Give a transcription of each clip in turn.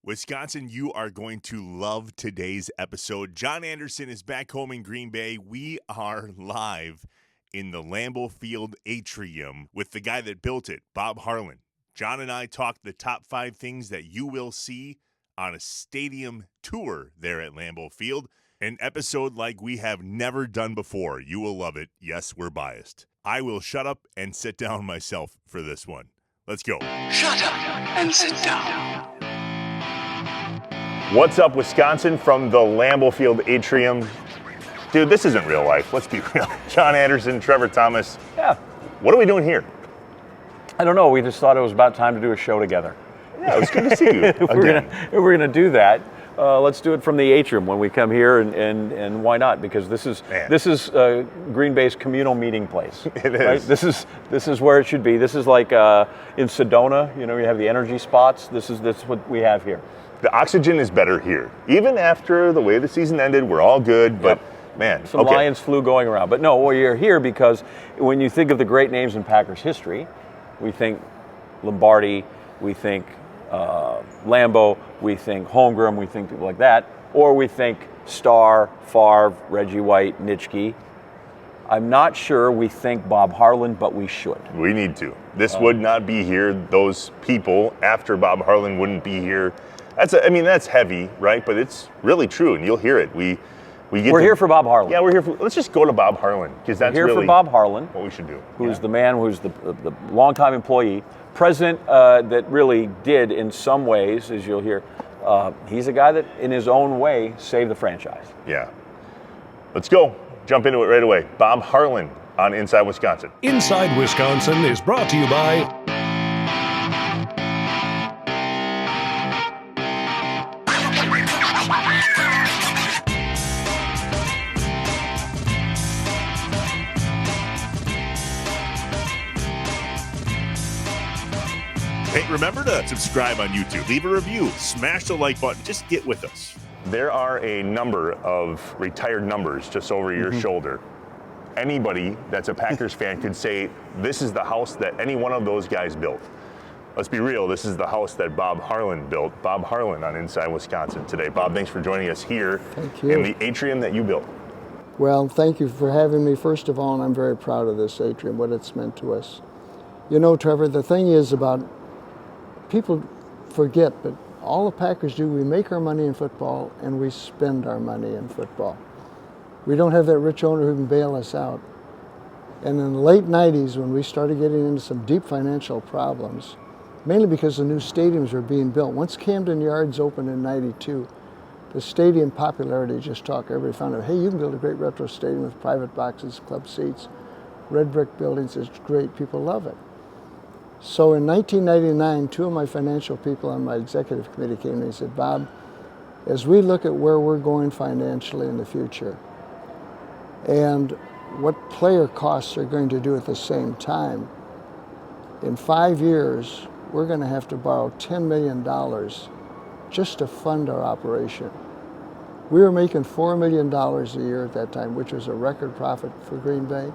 Wisconsin, you are going to love today's episode. John Anderson is back home in Green Bay. We are live in the Lambeau Field atrium with the guy that built it, Bob Harlan. John and I talked the top 5 things that you will see on a stadium tour there at Lambeau Field. An episode like we have never done before. You will love it. Yes, we're biased. I will shut up and sit down myself for this one. Let's go. Shut up and sit down. What's up, Wisconsin, from the Lambeau Field atrium? Dude, this isn't real life. Let's be real. John Anderson, Trevor Thomas. Yeah. What are we doing here? I don't know. We just thought it was about time to do a show together. Yeah, it's good to see you. If we're gonna do that, let's do it from the atrium when we come here, and why not? Because this is Green Bay's communal meeting place. It is. Right? This is where it should be. This is like in Sedona. You know, you have the energy spots. This is what we have here. The oxygen is better here. Even after the way the season ended, we're all good, but man. Some Lions flu going around. But no, we're here because when you think of the great names in Packers history, we think Lombardi, we think Lambeau, we think Holmgren, we think people like that, or we think Starr, Favre, Reggie White, Nitschke. I'm not sure we think Bob Harlan, but we should. We need to. This would not be here. Those people after Bob Harlan wouldn't be here. That's heavy, right? But it's really true, and you'll hear it. We're here for Bob Harlan. Yeah, we're here for. Let's just go to Bob Harlan because that's here really for Bob Harlan, what we should do. Who's the man who's the longtime employee, president that really did in some ways, as you'll hear. He's a guy that, in his own way, saved the franchise. Yeah. Let's go. Jump into it right away. Bob Harlan on Inside Wisconsin. Inside Wisconsin is brought to you by Hey, remember to subscribe on YouTube. Leave a review. Smash the like button. Just get with us. There are a number of retired numbers just over your shoulder. Anybody that's a Packers fan could say, this is the house that any one of those guys built. Let's be real. This is the house that Bob Harlan built. Bob Harlan on Inside Wisconsin today. Bob, thanks for joining us here Thank you. in the atrium that you built. Well, thank you for having me, first of all, and I'm very proud of this atrium, what it's meant to us. You know, Trevor, the thing is about people forget, but all the Packers do, we make our money in football and we spend our money in football. We don't have that rich owner who can bail us out. And in the late 90s, when we started getting into some deep financial problems, mainly because the new stadiums were being built. Once Camden Yards opened in 92, the stadium popularity just took. Everybody found out, hey, you can build a great retro stadium with private boxes, club seats, red brick buildings, it's great, people love it. So in 1999, 2 of my financial people on my executive committee came to me and said, Bob, as we look at where we're going financially in the future and what player costs are going to do at the same time, in 5 years, we're going to have to borrow $10 million just to fund our operation. We were making $4 million a year at that time, which was a record profit for Green Bay.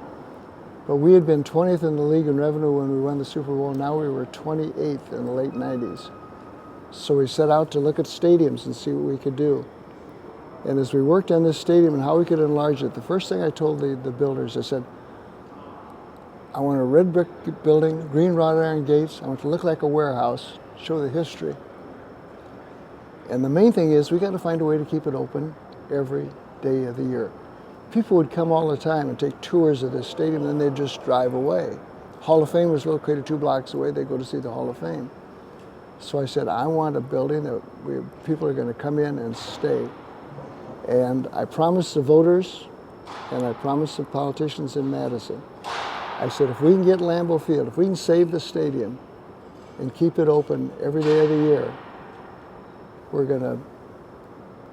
But we had been 20th in the league in revenue when we won the Super Bowl. Now we were 28th in the late 90s. So we set out to look at stadiums and see what we could do. And as we worked on this stadium and how we could enlarge it, the first thing I told the builders, I said, I want a red brick building, green wrought iron gates. I want it to look like a warehouse, show the history. And the main thing is we got to find a way to keep it open every day of the year. People would come all the time and take tours of this stadium, and then they'd just drive away. Hall of Fame was located 2 blocks away. They'd go to see the Hall of Fame. So I said, I want a building that people are going to come in and stay. And I promised the voters, and I promised the politicians in Madison, I said, if we can get Lambeau Field, if we can save the stadium and keep it open every day of the year, we're going to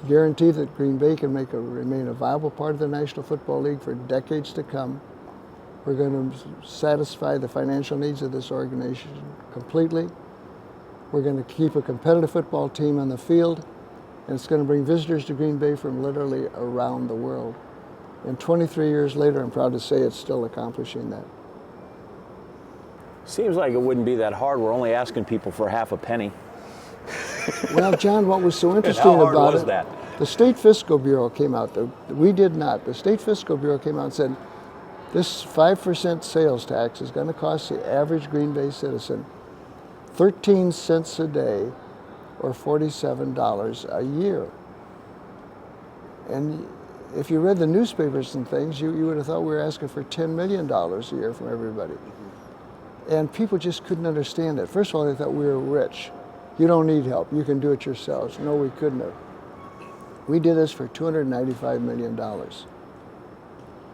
guarantee that Green Bay can remain a viable part of the National Football League for decades to come. We're going to satisfy the financial needs of this organization completely. We're going to keep a competitive football team on the field, and it's going to bring visitors to Green Bay from literally around the world. And 23 years later, I'm proud to say it's still accomplishing that. Seems like it wouldn't be that hard. We're only asking people for half a penny. Well, John, what was so And interesting how hard about was it, that? the State Fiscal Bureau came out. We did not. The State Fiscal Bureau came out and said, this 5% sales tax is going to cost the average Green Bay citizen 13 cents a day or $47 a year. And if you read the newspapers and things, you would have thought we were asking for $10 million a year from everybody. And people just couldn't understand it. First of all, they thought we were rich. You don't need help. You can do it yourselves. No, we couldn't have. We did this for $295 million.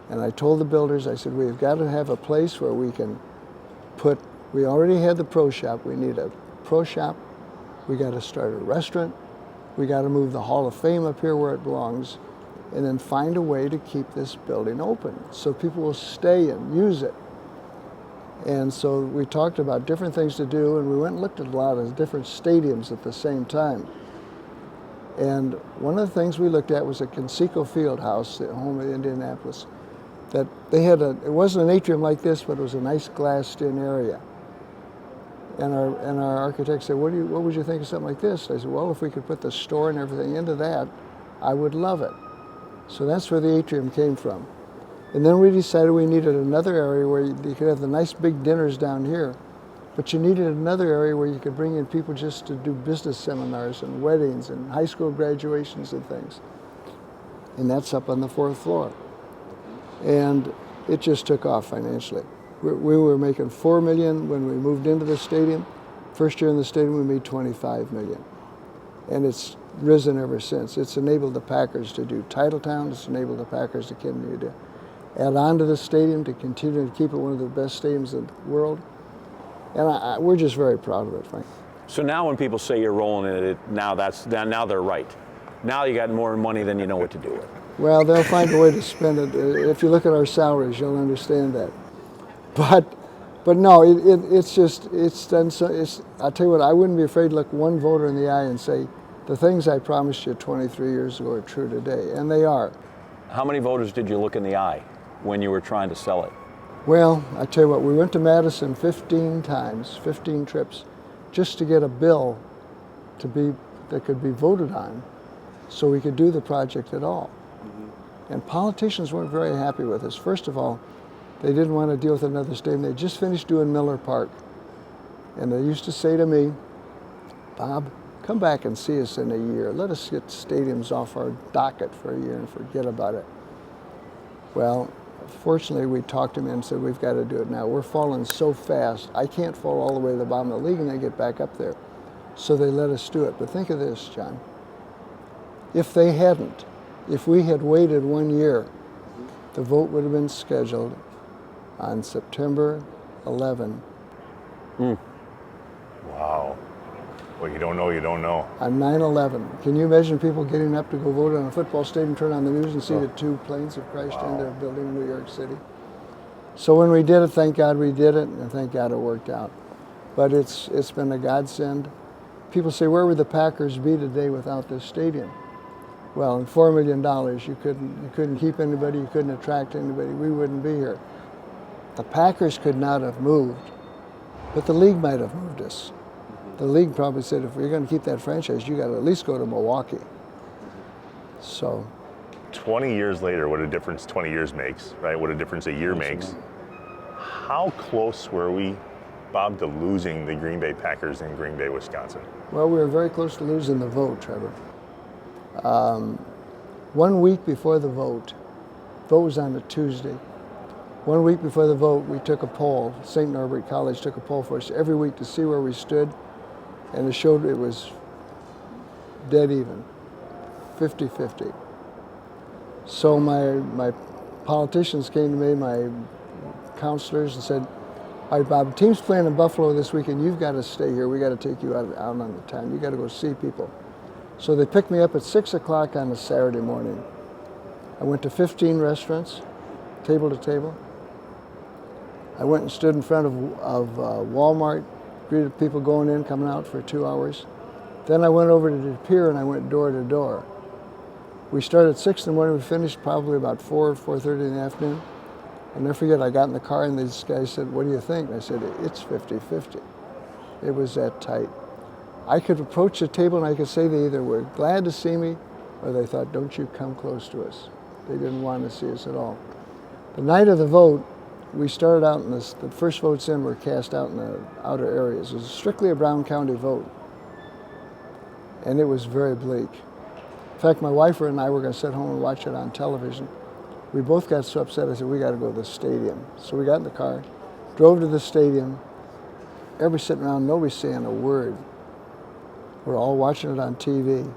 And I told the builders, I said, we've got to have a place where we can put, we already had the pro shop. We need a pro shop. We got to start a restaurant. We got to move the Hall of Fame up here where it belongs. And then find a way to keep this building open so people will stay and use it. And so we talked about different things to do, and we went and looked at a lot of different stadiums at the same time. And one of the things we looked at was a Conseco Field House at home in Indianapolis. That they had it wasn't an atrium like this, but it was a nice glassed-in area. And our architect said, what would you think of something like this? I said, well, if we could put the store and everything into that, I would love it. So that's where the atrium came from. And then we decided we needed another area where you could have the nice big dinners down here, but you needed another area where you could bring in people just to do business seminars and weddings and high school graduations and things. And that's up on the 4th floor. And it just took off financially. We were making $4 million when we moved into the stadium. First year in the stadium, we made $25 million. And it's risen ever since. It's enabled the Packers to do Titletown. It's enabled the Packers to continue to add on to the stadium, to continue to keep it one of the best stadiums in the world. And we're just very proud of it, Frank. So now when people say you're rolling in it, now they're right. Now you got more money than you know what to do with. Well, they'll find a way to spend it. If you look at our salaries, you'll understand that. But no, it's done so. I'll tell you what, I wouldn't be afraid to look one voter in the eye and say, the things I promised you 23 years ago are true today, and they are. How many voters did you look in the eye when you were trying to sell it? Well, I tell you what, we went to Madison 15 times, 15 trips, just to get a bill that could be voted on so we could do the project at all. And politicians weren't very happy with us. First of all, they didn't want to deal with another stadium. They just finished doing Miller Park. And they used to say to me, Bob, come back and see us in a year. Let us get stadiums off our docket for a year and forget about it. Well, fortunately, we talked to them and said, we've got to do it now. We're falling so fast. I can't fall all the way to the bottom of the league and then get back up there. So they let us do it. But think of this, John. If they hadn't, if we had waited 1 year, the vote would have been scheduled on September 11. Wow. Well, you don't know, you don't know. On 9/11. Can you imagine people getting up to go vote on a football stadium, turn on the news and see that 2 planes have crashed into a building in New York City? So when we did it, thank God we did it, and thank God it worked out. But it's been a godsend. People say, where would the Packers be today without this stadium? Well, in $4 million, you couldn't keep anybody, you couldn't attract anybody, we wouldn't be here. The Packers could not have moved, but the league might have moved us. The league probably said, if you're going to keep that franchise, you got to at least go to Milwaukee. So 20 years later, what a difference 20 years makes, right? What a difference a year makes. How close were we, Bob, to losing the Green Bay Packers in Green Bay, Wisconsin? Well, we were very close to losing the vote, Trevor. 1 week before the vote was on a Tuesday. 1 week before the vote, we took a poll. St. Norbert College took a poll for us every week to see where we stood, and it showed it was dead even, 50-50. So my politicians came to me, my counselors, and said, all right, Bob, the team's playing in Buffalo this weekend. You've got to stay here. We got to take you out on the town. You got to go see people. So they picked me up at 6 o'clock on a Saturday morning. I went to 15 restaurants, table to table. I went and stood in front of Walmart, greeted people going in, coming out for 2 hours. Then I went over to the pier and I went door to door. We started at 6 in the morning, we finished probably about 4:30 in the afternoon. I'll never forget, I got in the car and this guy said, what do you think? And I said, it's 50-50. It was that tight. I could approach the table and I could say they either were glad to see me or they thought, don't you come close to us. They didn't want to see us at all. The night of the vote, we started out in this, the first votes in were cast out in the outer areas. It was strictly a Brown County vote. And it was very bleak. In fact, my wife and I were going to sit home and watch it on television. We both got so upset, I said, we got to go to the stadium. So we got in the car, drove to the stadium. Everybody sitting around, nobody saying a word. We're all watching it on TV.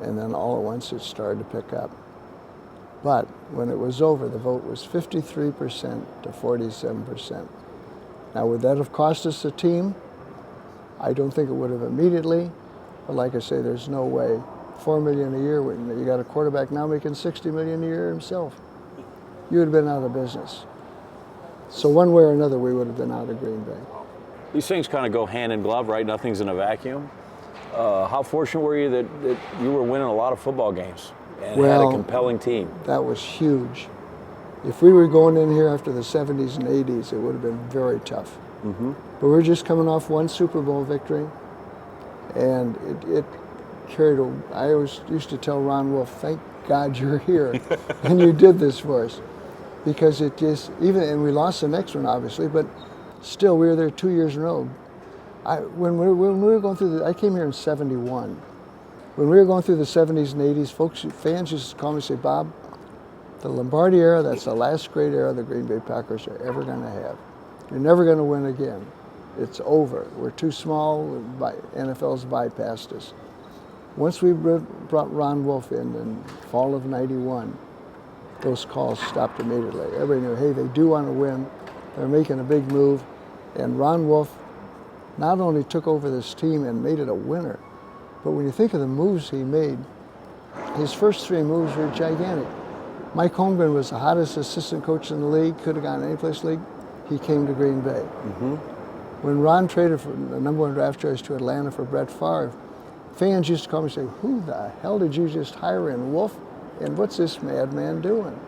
And then all at once it started to pick up. But when it was over, the vote was 53% to 47%. Now, would that have cost us the team? I don't think it would have immediately. But like I say, there's no way. $4 million a year, when you got a quarterback now making $60 million a year himself. You would have been out of business. So one way or another, we would have been out of Green Bay. These things kind of go hand in glove, right? Nothing's in a vacuum. How fortunate were you that you were winning a lot of football games and had a compelling team? That was huge. If we were going in here after the 70s and 80s, it would have been very tough. Mm-hmm. But we're just coming off one Super Bowl victory, and it carried a, I always used to tell Ron Wolf, thank God you're here, and you did this for us. Because it just, and we lost the next one, obviously, but still, we were there 2 years in a row. When we were going through I came here in 71. When we were going through the 70s and 80s, fans used to call me and say, Bob, the Lombardi era, that's the last great era the Green Bay Packers are ever going to have. You're never going to win again. It's over. We're too small. NFL's bypassed us. Once we brought Ron Wolf in fall of 91, those calls stopped immediately. Everybody knew, hey, they do want to win. They're making a big move. And Ron Wolf not only took over this team and made it a winner, but when you think of the moves he made, his first three moves were gigantic. Mike Holmgren was the hottest assistant coach in the league, could have gone any place in the league. He came to Green Bay. Mm-hmm. When Ron traded for the number one draft choice to Atlanta for Brett Favre, fans used to call me and say, who the hell did you just hire in, Wolf? And what's this madman doing?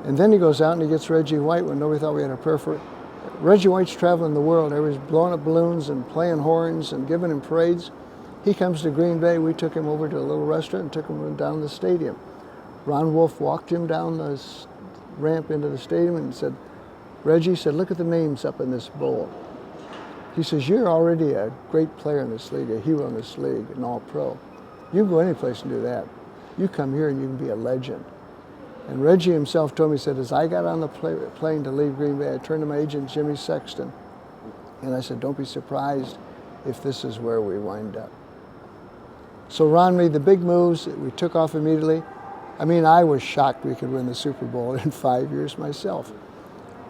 And then he goes out and he gets Reggie White when nobody thought we had a prayer for it. Reggie White's traveling the world. Everybody's blowing up balloons and playing horns and giving him parades. He comes to Green Bay. We took him over to a little restaurant and took him down to the stadium. Ron Wolf walked him down the ramp into the stadium and said, Reggie said, look at the names up in this bowl. He says, you're already a great player in this league, a hero in this league, an all-pro. You can go any place and do that. You come here and you can be a legend. And Reggie himself told me, he said, as I got on the plane to leave Green Bay, I turned to my agent, Jimmy Sexton, and I said, don't be surprised if this is where we wind up. So Ron made the big moves. We took off immediately. I mean, I was shocked we could win the Super Bowl in 5 years myself.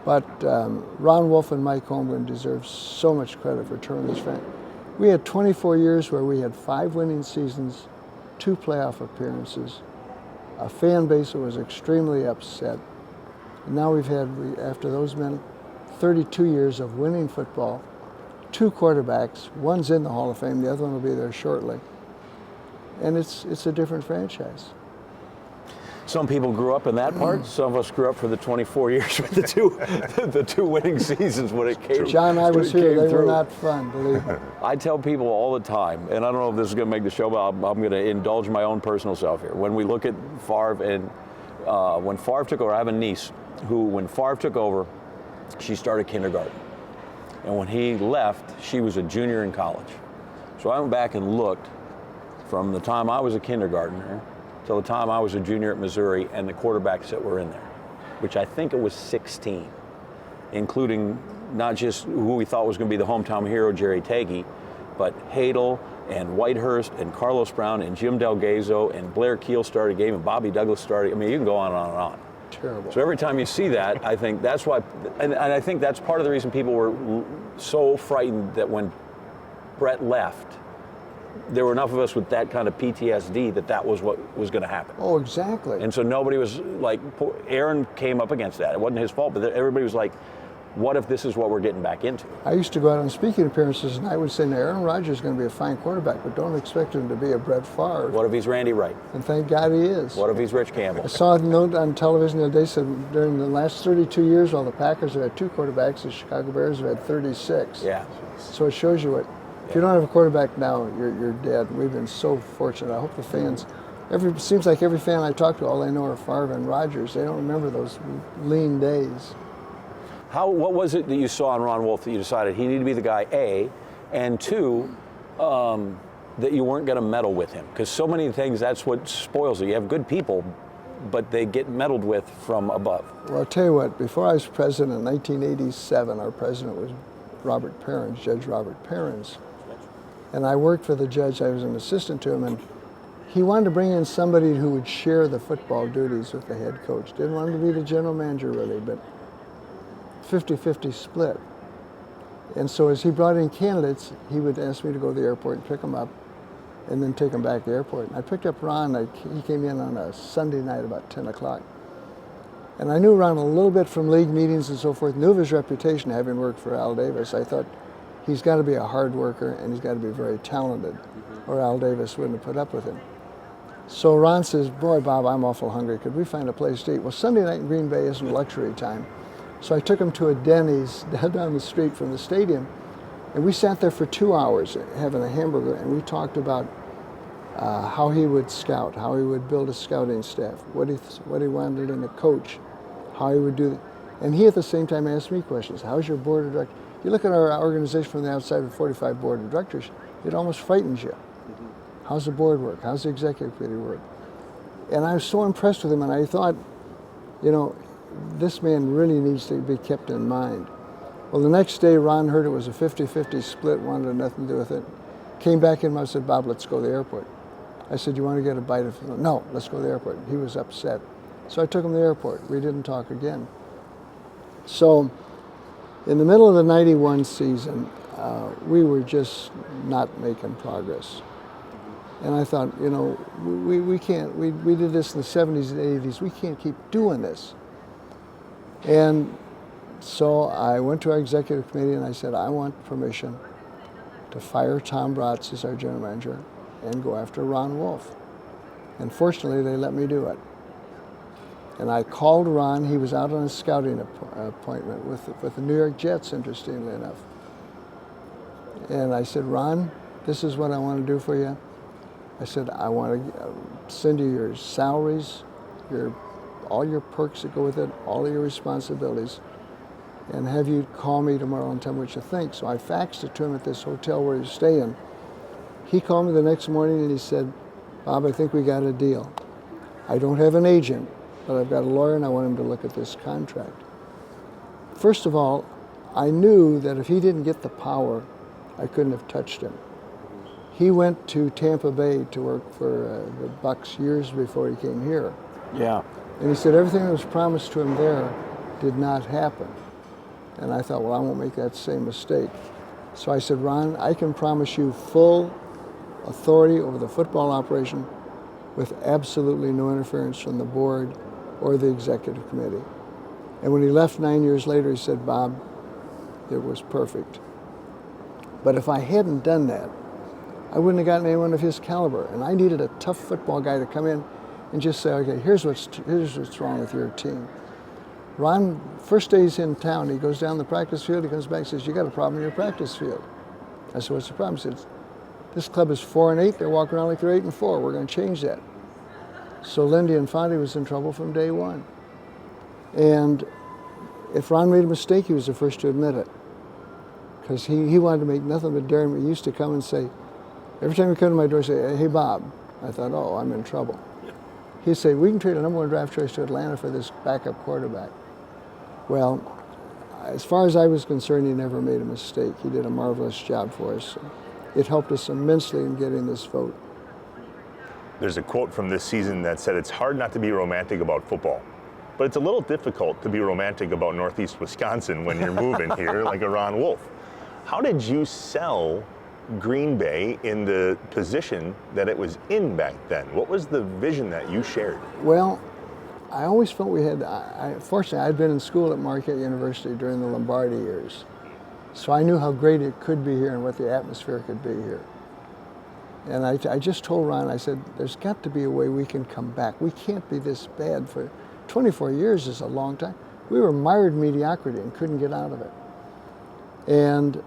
But Ron Wolf and Mike Holmgren deserve so much credit for turning this franchise. We had 24 years where we had 5 winning seasons, 2 playoff appearances, a fan base that was extremely upset. And now we've had, after those men, 32 years of winning football, 2 quarterbacks. One's in the Hall of Fame, the other one will be there shortly. And it's a different franchise. Some people grew up in that part. Some of us grew up for the 24 years with the two winning seasons when it came. John, I was here. They were not fun, believe me. I tell people all the time, and I don't know if this is going to make the show, but I'm going to indulge my own personal self here. When we look at Favre, and when Favre took over, I have a niece who, when Favre took over, she started kindergarten. And when he left, she was a junior in college. So I went back and looked from the time I was a kindergartner till the time I was a junior at Missouri and the quarterbacks that were in there, which I think it was 16, including not just who we thought was going to be the hometown hero, Jerry Tagey, but Hadel and Whitehurst and Carlos Brown and Jim Delgazo and Blair Keel started a game and Bobby Douglas started. I mean, you can go on and on and on. Terrible. So every time you see that, I think that's why, and I think that's part of the reason people were so frightened that when Brett left, there were enough of us with that kind of PTSD that was what was going to happen. Oh, exactly. And so nobody was like, Aaron came up against that. It wasn't his fault, but everybody was like, what if this is what we're getting back into? I used to go out on speaking appearances and I would say, Aaron Rodgers is going to be a fine quarterback, but don't expect him to be a Brett Favre. What if he's Randy Wright? And thank God he is. What if he's Rich Campbell? I saw a note on television the other day said during the last 32 years, while the Packers have had 2 quarterbacks, the Chicago Bears have had 36. Yeah. So it shows you what If you don't have a quarterback now, you're dead. We've been so fortunate. I hope the fans, seems like every fan I talk to, all they know are Favre and Rodgers. They don't remember those lean days. What was it that you saw in Ron Wolf that you decided he needed to be the guy, A, and two, that you weren't going to meddle with him? Because so many things, that's what spoils it. You have good people, but they get meddled with from above. Well, I'll tell you what, before I was president in 1987, our president was Robert Perrins, Judge Robert Perrins. And I worked for the judge, I was an assistant to him, and he wanted to bring in somebody who would share the football duties with the head coach. Didn't want him to be the general manager really, but 50-50 split. And so as he brought in candidates, he would ask me to go to the airport and pick them up and then take them back to the airport. And I picked up Ron, he came in on a Sunday night about 10 o'clock. And I knew Ron a little bit from league meetings and so forth, knew of his reputation having worked for Al Davis. I thought, he's got to be a hard worker and he's got to be very talented, or Al Davis wouldn't have put up with him. So Ron says, boy, Bob, I'm awful hungry. Could we find a place to eat? Well, Sunday night in Green Bay isn't luxury time. So I took him to a Denny's down the street from the stadium, and we sat there for 2 hours having a hamburger, and we talked about how he would scout, how he would build a scouting staff, what he wanted in a coach, how he would do it. And he at the same time asked me questions. How's your board of directors? You look at our organization from the outside with 45 board of directors, it almost frightens you. How's the board work? How's the executive committee work? And I was so impressed with him, and I thought, you know, this man really needs to be kept in mind. Well, the next day, Ron heard it was a 50-50 split, wanted nothing to do with it. Came back in and said, Bob, let's go to the airport. I said, you want to get a bite of it? No, let's go to the airport. He was upset. So I took him to the airport. We didn't talk again. So in the middle of the 91 season, we were just not making progress. And I thought, you know, we can't, we did this in the 70s and 80s, we can't keep doing this. And so I went to our executive committee and I said, I want permission to fire Tom Bratz as our general manager and go after Ron Wolf. And fortunately, they let me do it. And I called Ron. He was out on a scouting appointment with the New York Jets, interestingly enough. And I said, Ron, this is what I want to do for you. I said, I want to send you your salaries, all your perks that go with it, all of your responsibilities, and have you call me tomorrow and tell me what you think. So I faxed it to him at this hotel where he was staying. He called me the next morning and he said, Bob, I think we got a deal. I don't have an agent, but I've got a lawyer and I want him to look at this contract. First of all, I knew that if he didn't get the power, I couldn't have touched him. He went to Tampa Bay to work for the Bucks years before he came here. Yeah. And he said everything that was promised to him there did not happen. And I thought, well, I won't make that same mistake. So I said, Ron, I can promise you full authority over the football operation with absolutely no interference from the board or the executive committee. And when he left 9 years later, he said, Bob, it was perfect. But if I hadn't done that, I wouldn't have gotten anyone of his caliber. And I needed a tough football guy to come in and just say, okay, here's what's wrong with your team. Ron, first day he's in town, he goes down the practice field, he comes back and says, you got a problem in your practice field. I said, what's the problem? He said, this club is 4-8, they're walking around like they're 8-4, we're gonna change that. So Lindy Infante was in trouble from day one. And if Ron made a mistake, he was the first to admit it. Because he wanted to make nothing but dare me. He used to come and say, every time he come to my door, say, hey, Bob. I thought, oh, I'm in trouble. He'd say, we can trade a #1 draft choice to Atlanta for this backup quarterback. Well, as far as I was concerned, he never made a mistake. He did a marvelous job for us. It helped us immensely in getting this vote. There's a quote from this season that said, it's hard not to be romantic about football, but it's a little difficult to be romantic about Northeast Wisconsin when you're moving here like a Ron Wolf. How did you sell Green Bay in the position that it was in back then? What was the vision that you shared? Well, I always felt we had, fortunately, I'd been in school at Marquette University during the Lombardi years. So I knew how great it could be here and what the atmosphere could be here. And I just told Ron, I said, there's got to be a way we can come back. We can't be this bad. For 24 years is a long time. We were mired mediocrity and couldn't get out of it. And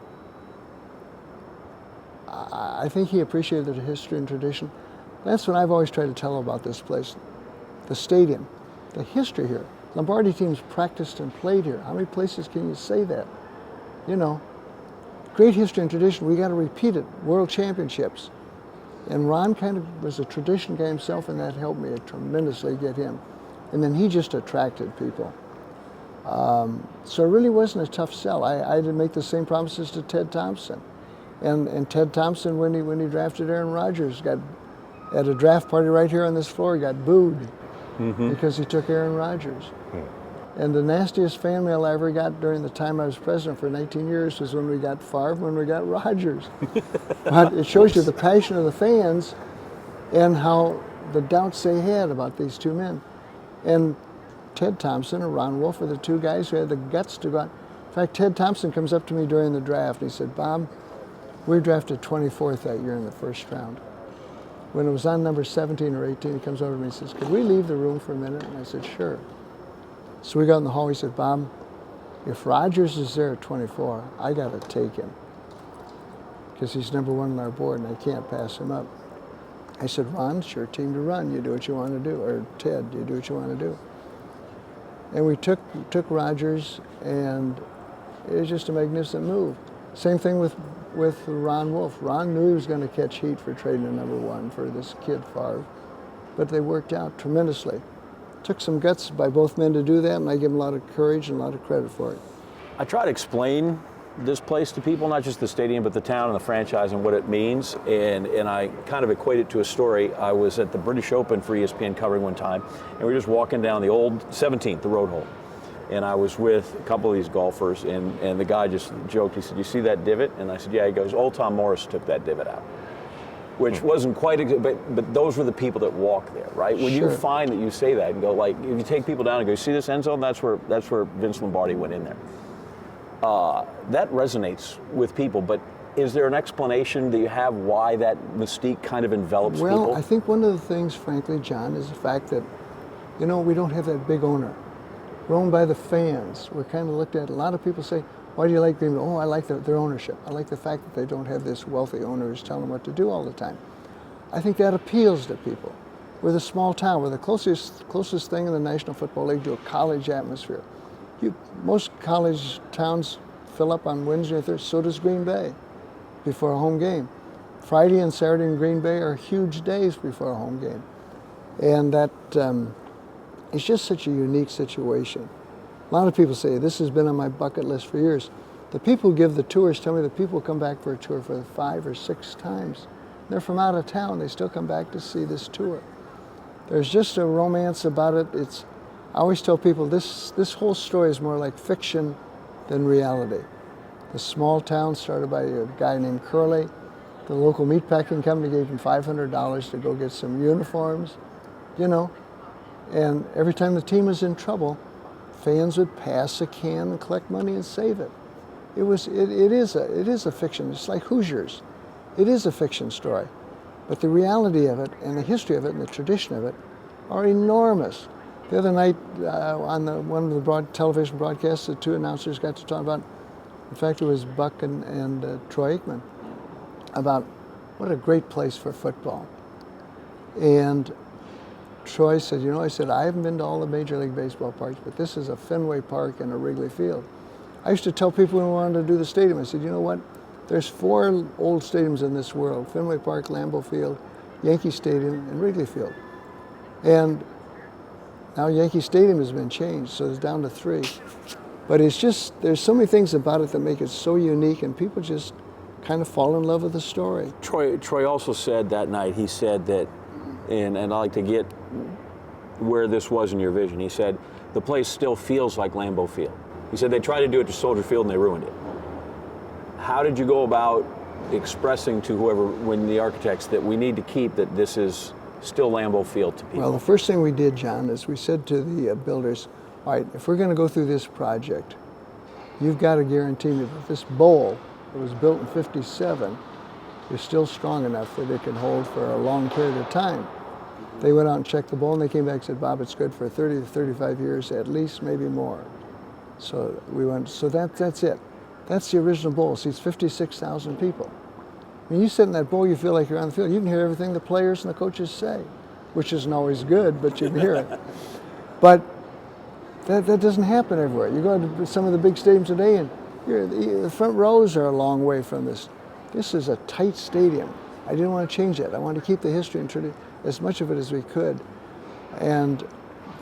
I think he appreciated the history and tradition. That's what I've always tried to tell about this place. The stadium, the history here. Lombardi teams practiced and played here. How many places can you say that? You know, great history and tradition. We got to repeat it. World championships. And Ron kind of was a tradition guy himself, and that helped me tremendously get him. And then he just attracted people. So it really wasn't a tough sell. I had to make the same promises to Ted Thompson. And Ted Thompson, when he drafted Aaron Rodgers, got at a draft party right here on this floor, got booed because he took Aaron Rodgers. And the nastiest fan mail I ever got during the time I was president for 19 years was when we got Favre, when we got Rodgers. But it shows you the passion of the fans and how the doubts they had about these two men. And Ted Thompson and Ron Wolf were the two guys who had the guts to go out. In fact, Ted Thompson comes up to me during the draft and he said, Bob, we were drafted 24th that year in the first round. When it was on number 17 or 18, he comes over to me and says, could we leave the room for a minute? And I said, sure. So we got in the hall, he said, Bob, if Rodgers is there at 24, I got to take him because he's number one on our board and I can't pass him up. I said, Ron, it's your team to run. You do what you want to do. Or Ted, you do what you want to do. And we took Rodgers, and it was just a magnificent move. Same thing with Ron Wolf. Ron knew he was going to catch heat for trading a number one for this kid Favre, but they worked out tremendously. Took some guts by both men to do that, and I give them a lot of courage and a lot of credit for it. I try to explain this place to people, not just the stadium, but the town and the franchise and what it means. And I kind of equate it to a story. I was at the British Open for ESPN covering one time, and we were just walking down the old 17th, the road hole. And I was with a couple of these golfers, and the guy just joked. He said, you see that divot? And I said, yeah. He goes, old Tom Morris took that divot out. Which wasn't quite, but those were the people that walk there, right? When Sure. you find that you say that and go, like, if you take people down and go, see this end zone? That's where Vince Lombardi went in there. That resonates with people, but is there an explanation that you have why that mystique kind of envelops people? Well, I think one of the things, frankly, John, is the fact that, we don't have that big owner. We're owned by the fans. We're kind of looked at, a lot of people say, why do you like Green Bay? Oh, I like their ownership. I like the fact that they don't have this wealthy owner who's telling them what to do all the time. I think that appeals to people. We're the small town. We're the closest thing in the National Football League to a college atmosphere. Most college towns fill up on Wednesday or Thursday, so does Green Bay before a home game. Friday and Saturday in Green Bay are huge days before a home game. And that it's just such a unique situation. A lot of people say, this has been on my bucket list for years. The people who give the tours tell me that people come back for a tour for 5 or 6 times. They're from out of town, they still come back to see this tour. There's just a romance about it. I always tell people this whole story is more like fiction than reality. The small town started by a guy named Curley. The local meatpacking company gave him $500 to go get some uniforms, and every time the team was in trouble, fans would pass a can and collect money and save it. It is a fiction. It's like Hoosiers. It is a fiction story. But the reality of it and the history of it and the tradition of it are enormous. The other night on one of the television broadcasts, the two announcers got to talk about, in fact it was Buck and Troy Aikman, about what a great place for football. And Troy said, I haven't been to all the Major League Baseball parks, but this is a Fenway Park and a Wrigley Field. I used to tell people when we wanted to do the stadium, I said, you know what? There's 4 old stadiums in this world, Fenway Park, Lambeau Field, Yankee Stadium, and Wrigley Field. And now Yankee Stadium has been changed, so it's down to 3. But it's just, there's so many things about it that make it so unique, and people just kind of fall in love with the story. Troy also said that night, he said that, and I'd like to get where this was in your vision, he said, the place still feels like Lambeau Field. He said they tried to do it to Soldier Field and they ruined it. How did you go about expressing to whoever, when the architects, that we need to keep that this is still Lambeau Field to people? Well, the first thing we did, John, is we said to the builders, all right, if we're going to go through this project, you've got to guarantee me that this bowl that was built in '57 is still strong enough that it can hold for a long period of time. They went out and checked the bowl, and they came back and said, Bob, it's good for 30 to 35 years at least, maybe more. So we went, so that's it. That's the original bowl. It seats 56,000 people. When you sit in that bowl, you feel like you're on the field. You can hear everything the players and the coaches say, which isn't always good, but you can hear it. But that doesn't happen everywhere. You go to some of the big stadiums today, and the front rows are a long way from this. This is a tight stadium. I didn't want to change that. I wanted to keep the history and tradition, as much of it as we could. And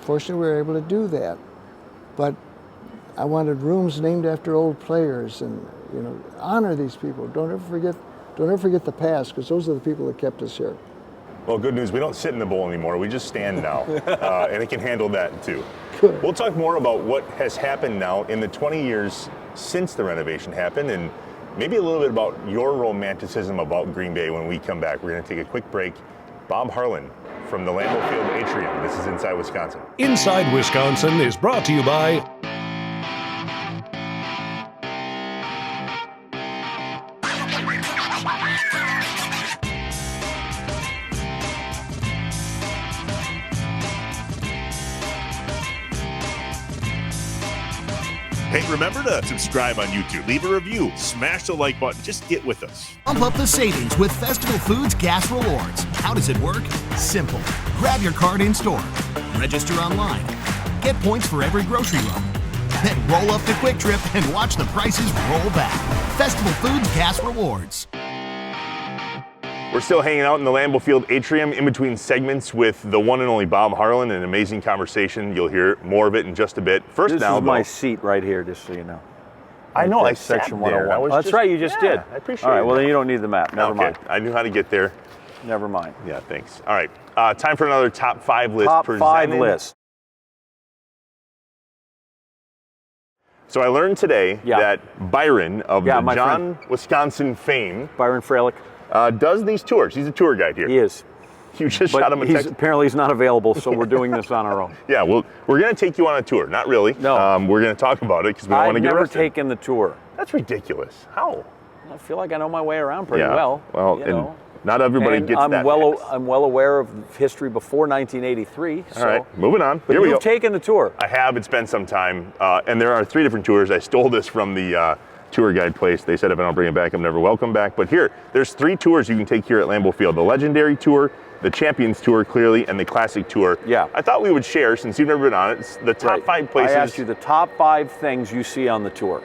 fortunately, we were able to do that. But I wanted rooms named after old players, and honor these people. Don't ever forget the past, because those are the people that kept us here. Well, good news, we don't sit in the bowl anymore. We just stand now, and it can handle that too. Good. We'll talk more about what has happened now in the 20 years since the renovation happened, and maybe a little bit about your romanticism about Green Bay when we come back. We're going to take a quick break. Bob Harlan from the Lambeau Field Atrium. This is Inside Wisconsin. Inside Wisconsin is brought to you by Hey, remember to subscribe on YouTube, leave a review, smash the like button, just get with us. Pump up the savings with Festival Foods Gas Rewards. How does it work? Simple. Grab your card in store. Register online. Get points for every grocery run. Then roll up to Quick Trip and watch the prices roll back. Festival Foods Gas Rewards. We're still hanging out in the Lambeau Field Atrium in between segments with the one and only Bob Harlan, an amazing conversation. You'll hear more of it in just a bit. First, This now, is my though, seat right here, just so you know. I know, I That's sat section there. 101. I was Oh, that's just- right, you just yeah, did. I appreciate All right, it. well, then you don't need the map. Never Okay, mind. I knew how to get there. Never mind. Yeah, thanks. All right, time for another top 5 list. Top 5 presented- list. So I learned today Yeah. that Byron of Yeah, the my John Wisconsin fame Byron Freilich, does these tours. He's a tour guide here. he is. You just shot him a But text. apparently he's not available, so we're doing this on our own. Yeah, well, we're going to take you on a tour. Not really. No. We're going to talk about it because we don't want I've to get never arrested. taken the tour. That's ridiculous. How? I feel like I know my way around pretty Yeah. well. Well, you and know. not everybody And gets I'm that. well, fast. I'm well aware of history before 1983. All right, moving on. But Here we you've go. taken the tour. I have. It's been some time. And there are 3 different tours. I stole this from the tour guide place. They said if I don't bring it back, I'm never welcome back. But here, there's 3 tours you can take here at Lambeau Field. The Legendary Tour, the Champions Tour, clearly, and the Classic Tour. Yeah. I thought we would share, since you've never been on it, it's the top 5 places. I asked you the top 5 things you see on the tour.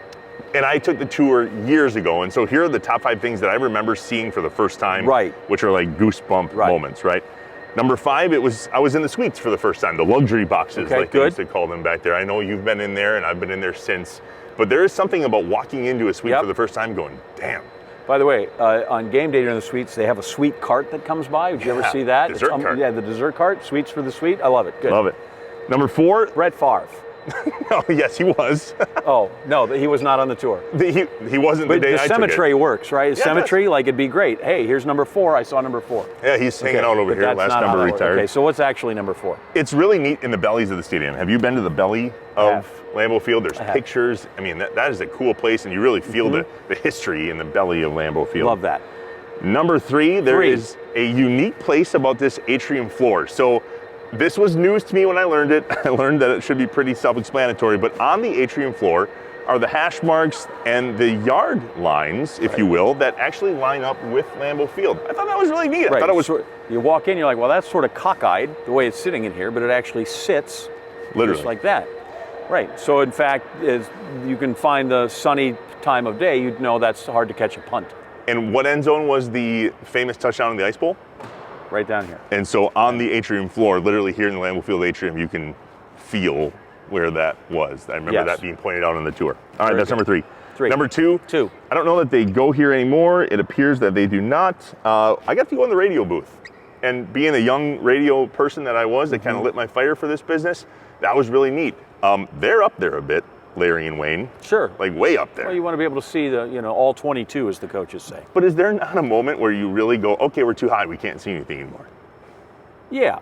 And I took the tour years ago, and so here are the top 5 things that I remember seeing for the first time. Right. Which are like goosebump Right. moments, right? Number 5, I was in the suites for the first time, the luxury boxes, Okay, like they good. used to call them back there. I know you've been in there, and I've been in there since. But there is something about walking into a suite Yep. for the first time going, damn. By the way, on game day during the suites, they have a sweet cart that comes by. Did you ever Yeah, see that? dessert cart. Yeah, the dessert cart, sweets for the suite. I love it. Good. Love it. Number 4, Brett Favre. oh, yes, he was. Oh, no, he was not on the tour. he wasn't But the day the I took cemetery it. works, right? Yeah, it Cemetery, like it'd be great. Hey, here's number 4. I saw number 4. Yeah, he's hanging out over but here. that's Last not how number that works. retired. Okay, so what's actually number 4? It's really neat in the bellies of the stadium. Have you been to the belly of Lambeau Field? There's have. pictures. I mean, that is a cool place, and you really feel the history in the belly of Lambeau Field. Love that. Number 3, there 3. is a unique place about this atrium floor. So this was news to me when I learned it. I learned that it should be pretty self-explanatory, but on the atrium floor are the hash marks and the yard lines, if you will, that actually line up with Lambeau Field. I thought that was really neat. I thought it was You walk in, you're like, well, that's sort of cockeyed the way it's sitting in here, but it actually sits literally just like that. Right. So in fact, as you can find the sunny time of day, you'd know that's hard to catch a punt. And what end zone was the famous touchdown in the Ice Bowl? Right down here. And so on the atrium floor, literally here in the Lambeau Field atrium, you can feel where that was. I remember Yes. that being pointed out on the tour. All right, Very that's good. number 3. 3. Number 2. 2. I don't know that they go here anymore. It appears that they do not. I got to go in the radio booth. And being a young radio person that I was, that kind of lit my fire for this business, that was really neat. They're up there a bit, Larry and Wayne. Sure. Like way up there. Well, you want to be able to see the, all 22, as the coaches say. But is there not a moment where you really go, okay, we're too high, we can't see anything anymore? Yeah,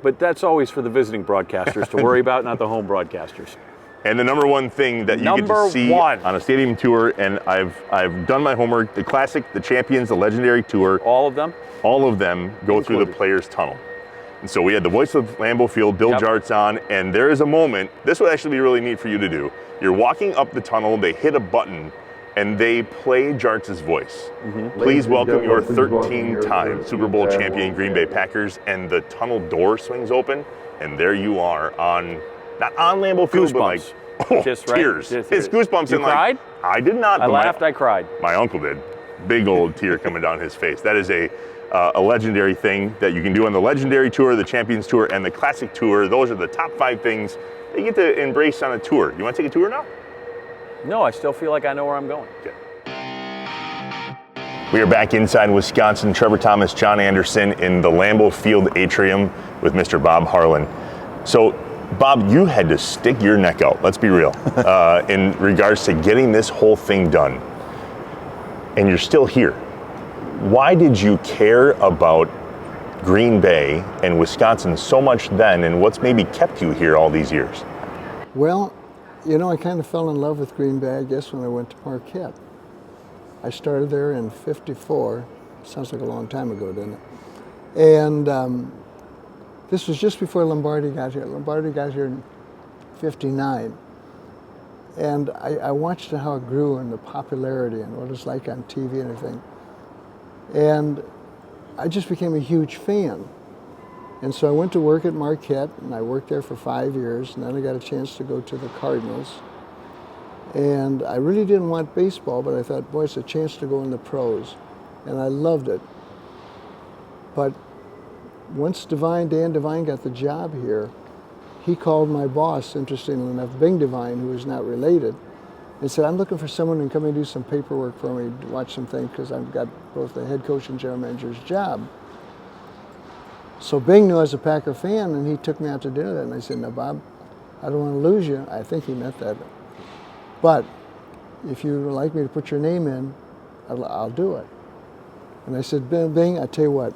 but that's always for the visiting broadcasters to worry about, not the home broadcasters. And the number 1 thing that you get Number to see 1. on a stadium tour, and I've done my homework, the Classic, the Champions, the Legendary Tour, All of them? all of them go through the Included. players' tunnel. And so we had the voice of Lambeau Field, Bill Yep. Jart's on, and there is a moment, this would actually be really neat for you to do. You're walking up the tunnel, they hit a button, and they play Jartz's voice. Please welcome your 13-time Super Bowl champion Green Bay Packers, and the tunnel door swings open, and there you are not on Lambeau Field, but like, Just tears. Right? It's goosebumps. You and cried? Like, I did not. I but laughed, I cried. My uncle did. Big old tear coming down his face. That is a legendary thing that you can do on the Legendary Tour, the Champions Tour, and the Classic Tour. Those are the top 5 things that you get to embrace on a tour. You want to take a tour now? No, I still feel like I know where I'm going. Okay. We are back inside Wisconsin. Trevor Thomas, John Anderson in the Lambeau Field atrium with Mr. Bob Harlan. So, Bob, you had to stick your neck out, let's be real, in regards to getting this whole thing done. And you're still here. Why did you care about Green Bay and Wisconsin so much then, and what's maybe kept you here all these years? Well, you know, I kind of fell in love with Green Bay, I guess, when I went to Marquette. I started there in '54. Sounds like a long time ago, doesn't it? And this was just before Lombardi got here. Lombardi got here in '59. And I watched how it grew and the popularity and what it was like on TV and everything. And I just became a huge fan. And so I went to work at Marquette, and I worked there for 5 years, and then I got a chance to go to the Cardinals. And I really didn't want baseball, but I thought, boy, it's a chance to go in the pros. And I loved it. But once Dan Devine got the job here, he called my boss, interestingly enough, Bing Devine, who is not related, and said, I'm looking for someone who can come and do some paperwork for me, watch some things, because I've got both the head coach and general manager's job. So Bing knew I was a Packer fan, and he took me out to dinner that night. And I said, no, Bob, I don't want to lose you. I think he meant that. But if you would like me to put your name in, I'll do it. And I said, Bing, I tell you what,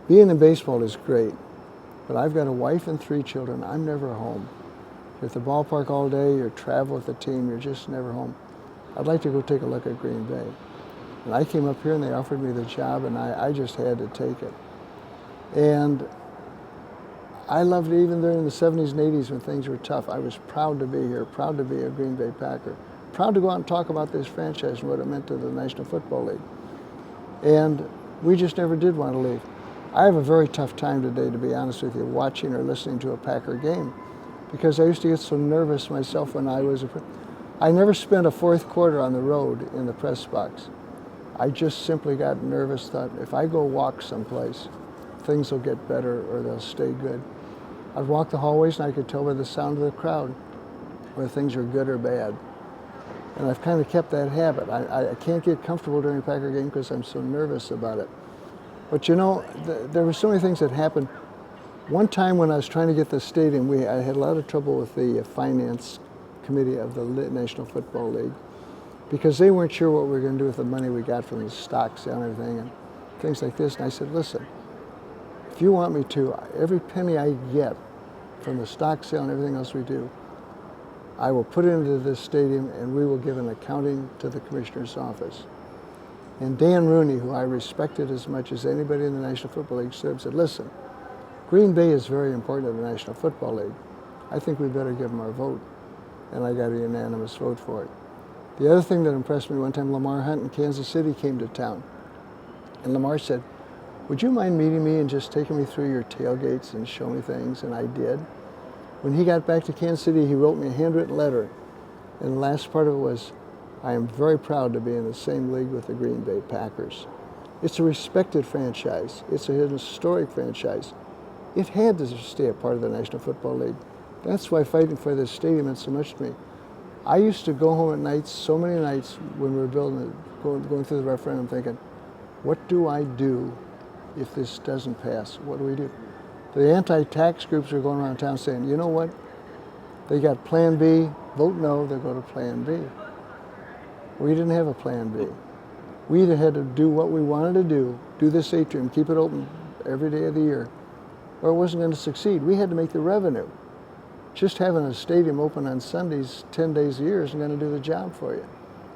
being in baseball is great, but I've got a wife and 3 children. I'm never home. You're at the ballpark all day, you travel with the team, you're just never home. I'd like to go take a look at Green Bay. And I came up here and they offered me the job, and I just had to take it. And I loved it even during the 70s and 80s when things were tough. I was proud to be here, proud to be a Green Bay Packer, proud to go out and talk about this franchise and what it meant to the National Football League. And we just never did want to leave. I have a very tough time today, to be honest with you, watching or listening to a Packer game, because I used to get so nervous myself when I was I never spent a fourth quarter on the road in the press box. I just simply got nervous, thought if I go walk someplace, things will get better or they'll stay good. I'd walk the hallways and I could tell by the sound of the crowd whether things are good or bad. And I've kind of kept that habit. I can't get comfortable during a Packer game because I'm so nervous about it. But you know, there were so many things that happened. One time when I was trying to get the stadium, I had a lot of trouble with the finance committee of the National Football League, because they weren't sure what we were going to do with the money we got from the stock sale and everything and things like this. And I said, listen, if you want me to, every penny I get from the stock sale and everything else we do, I will put it into this stadium and we will give an accounting to the commissioner's office. And Dan Rooney, who I respected as much as anybody in the National Football League, stood up and said, listen, Green Bay is very important to the National Football League. I think we better give them our vote. And I got a unanimous vote for it. The other thing that impressed me, one time Lamar Hunt in Kansas City came to town. And Lamar said, would you mind meeting me and just taking me through your tailgates and show me things? And I did. When he got back to Kansas City, he wrote me a handwritten letter. And the last part of it was, I am very proud to be in the same league with the Green Bay Packers. It's a respected franchise. It's a historic franchise. It had to stay a part of the National Football League. That's why fighting for this stadium meant so much to me. I used to go home at nights, so many nights when we were building it, going through the referendum thinking, what do I do if this doesn't pass? What do we do? The anti-tax groups were going around town saying, you know what? They got Plan B, vote no, they go to Plan B. We didn't have a Plan B. We either had to do what we wanted to do this atrium, keep it open every day of the year, or it wasn't going to succeed. We had to make the revenue. Just having a stadium open on Sundays 10 days a year isn't going to do the job for you.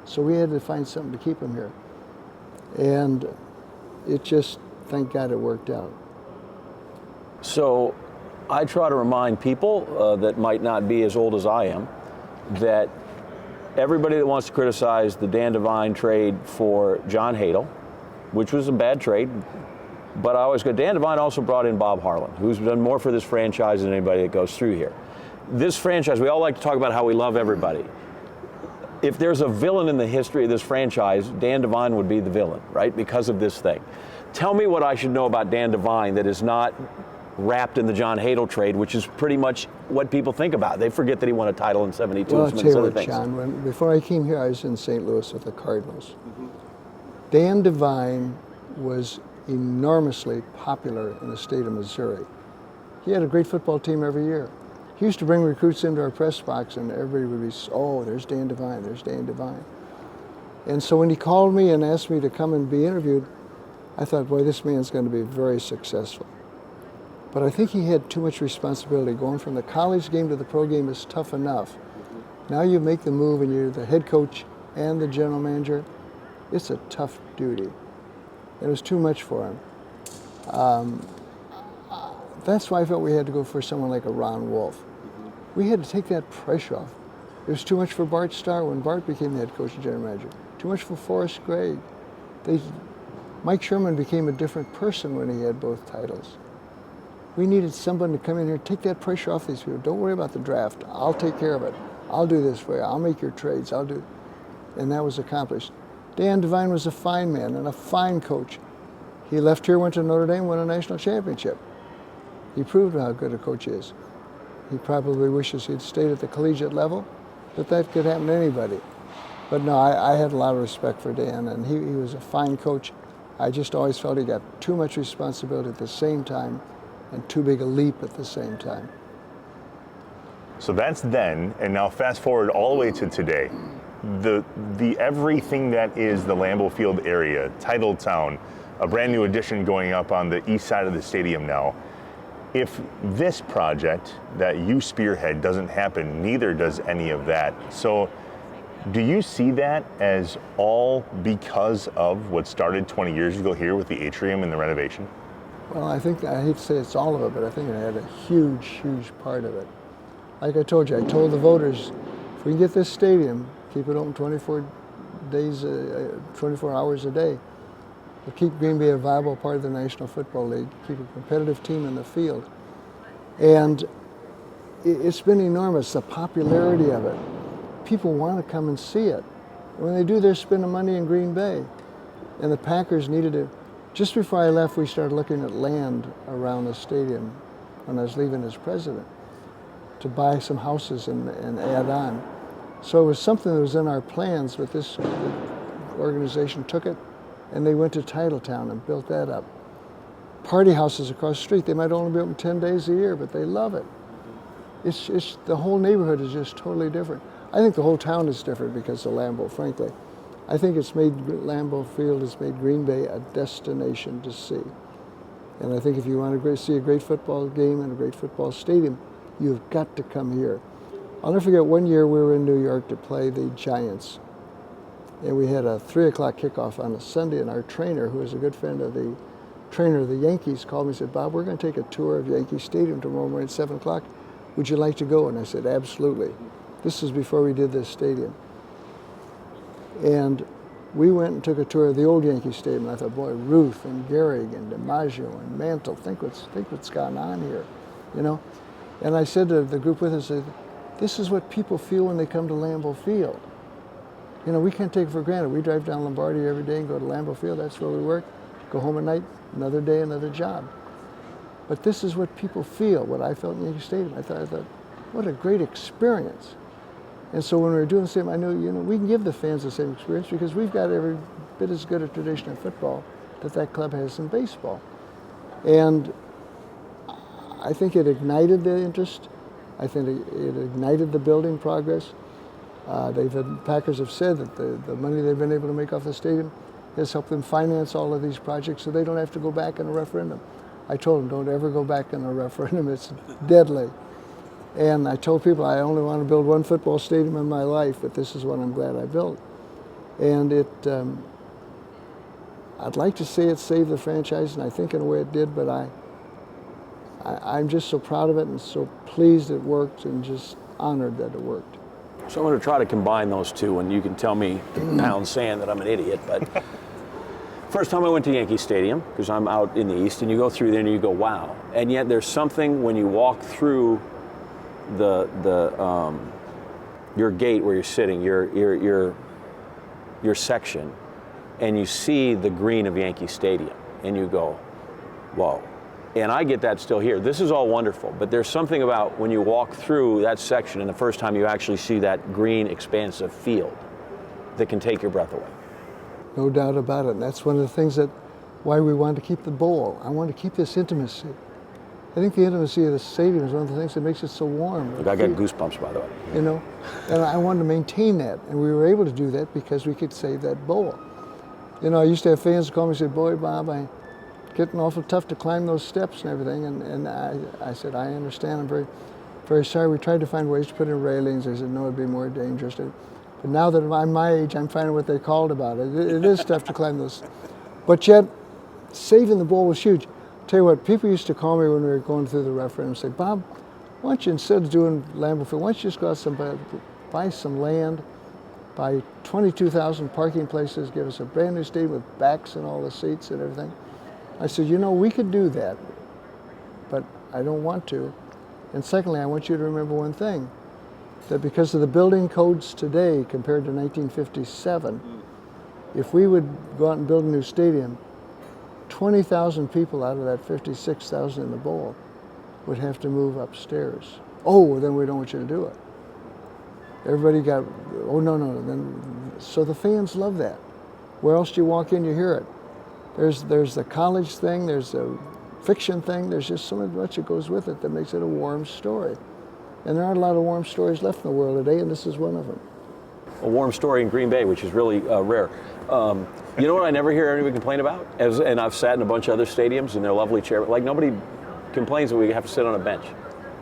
So we had to find something to keep them here. And it just, thank God it worked out. So I try to remind people that might not be as old as I am that everybody that wants to criticize the Dan Devine trade for John Hadel, which was a bad trade, but I always go, Dan Devine also brought in Bob Harlan, who's done more for this franchise than anybody that goes through here. This franchise, we all like to talk about how we love everybody. If there's a villain in the history of this franchise, Dan Devine would be the villain, right? Because of this thing. Tell me what I should know about Dan Devine that is not wrapped in the John Hadel trade, which is pretty much what people think about. They forget that he won a title in '72 Well, I'll and tell you other what, things. John, before I came here, I was in St. Louis with the Cardinals. Dan Devine was enormously popular in the state of Missouri. He had a great football team every year. He used to bring recruits into our press box and everybody would be, oh, there's Dan Devine, there's Dan Devine. And so when he called me and asked me to come and be interviewed, I thought, boy, this man's going to be very successful. But I think he had too much responsibility. Going from the college game to the pro game is tough enough. Now you make the move and you're the head coach and the general manager. It's a tough duty. It was too much for him. That's why I felt we had to go for someone like a Ron Wolf. We had to take that pressure off. It was too much for Bart Starr when Bart became the head coach and general manager. Too much for Forrest Gregg. Mike Sherman became a different person when he had both titles. We needed someone to come in here, take that pressure off these people. Don't worry about the draft. I'll take care of it. I'll do this for you. I'll make your trades. I'll do. And that was accomplished. Dan Devine was a fine man and a fine coach. He left here, went to Notre Dame, won a national championship. He proved how good a coach is. He probably wishes he'd stayed at the collegiate level, but that could happen to anybody. But no, I had a lot of respect for Dan, and he was a fine coach. I just always felt he got too much responsibility at the same time and too big a leap at the same time. So that's then, and now fast forward all the way to today. The everything that is the Lambeau Field area, Titletown, a brand new addition going up on the east side of the stadium now. If this project that you spearhead doesn't happen, neither does any of that. So do you see that as all because of what started 20 years ago here with the atrium and the renovation? Well, I hate to say it's all of it, but I think it had a huge, huge part of it. Like I told you, I told the voters, if we can get this stadium, keep it open 24 hours a day, we'll keep Green Bay a viable part of the National Football League, keep a competitive team in the field. And it's been enormous, the popularity of it. People want to come and see it. When they do, they're spending money in Green Bay. And the Packers needed to. Just before I left, we started looking at land around the stadium when I was leaving as president to buy some houses and add on. So it was something that was in our plans, but this organization took it and they went to Titletown and built that up. Party houses across the street, they might only be open 10 days a year, but they love it. It's the whole neighborhood is just totally different. I think the whole town is different because of Lambeau, frankly. I think Lambeau Field has made Green Bay a destination to see. And I think if you want to see a great football game and a great football stadium, you've got to come here. I'll never forget one year we were in New York to play the Giants. And we had a 3 o'clock kickoff on a Sunday, and our trainer, who was a good friend of the trainer of the Yankees, called me and said, Bob, we're going to take a tour of Yankee Stadium tomorrow morning at 7 o'clock. Would you like to go? And I said, absolutely. This is before we did this stadium. And we went and took a tour of the old Yankee Stadium. And I thought, boy, Ruth and Gehrig and DiMaggio and Mantle, think what's gone on here, you know? And I said to the group with us, this is what people feel when they come to Lambeau Field. You know, we can't take it for granted. We drive down Lombardi every day and go to Lambeau Field. That's where we work. Go home at night, another day, another job. But this is what people feel, what I felt in Yankee Stadium. I thought, what a great experience. And so when we were doing the same, I knew, you know, we can give the fans the same experience because we've got every bit as good a tradition in football that club has in baseball. And I think it ignited the interest. I think it ignited the building progress. Packers have said that the money they've been able to make off the stadium has helped them finance all of these projects so they don't have to go back in a referendum. I told them, don't ever go back in a referendum, it's deadly. And I told people I only want to build one football stadium in my life, but this is one I'm glad I built. And I'd like to say it saved the franchise, and I think in a way it did, but I'm just so proud of it and so pleased it worked and just honored that it worked. So I'm going to try to combine those two, and you can tell me pound sand that I'm an idiot. But first time I went to Yankee Stadium, because I'm out in the East, and you go through there and you go, wow. And yet there's something when you walk through your gate where you're sitting, your section, and you see the green of Yankee Stadium, and you go, whoa. And I get that still here. This is all wonderful, but there's something about when you walk through that section and the first time you actually see that green, expansive field that can take your breath away. No doubt about it. And that's one of the things why we wanted to keep the bowl. I wanted to keep this intimacy. I think the intimacy of the stadium is one of the things that makes it so warm. Look, I got goosebumps, by the way. You know, and I wanted to maintain that, and we were able to do that because we could save that bowl. You know, I used to have fans call me and say, "Boy, Bob, I'm getting awful tough to climb those steps and everything." And I said, "I understand. I'm very, very sorry." We tried to find ways to put in railings. They said, "No, it'd be more dangerous." But now that I'm my age, I'm finding what they called about it. It is tough to climb those. But yet, saving the bowl was huge. Tell you what, people used to call me when we were going through the referendum and say, "Bob, why don't you, instead of doing Lambeau Field, why don't you just go out buy some land, buy 22,000 parking places, give us a brand new stadium with backs and all the seats and everything?" I said, "You know, we could do that, but I don't want to. And secondly, I want you to remember one thing, that because of the building codes today compared to 1957, if we would go out and build a new stadium, 20,000 people out of that 56,000 in the bowl would have to move upstairs. Oh, well, then we don't want you to do it." Everybody got, "Oh, no. So the fans love that. Where else do you walk in, you hear it. There's the college thing, there's the fiction thing, there's just so much that goes with it that makes it a warm story. And there aren't a lot of warm stories left in the world today, and this is one of them. A warm story in Green Bay, which is really rare. You know what I never hear anybody complain about? And I've sat in a bunch of other stadiums, and they're lovely chairs. Like, nobody complains that we have to sit on a bench,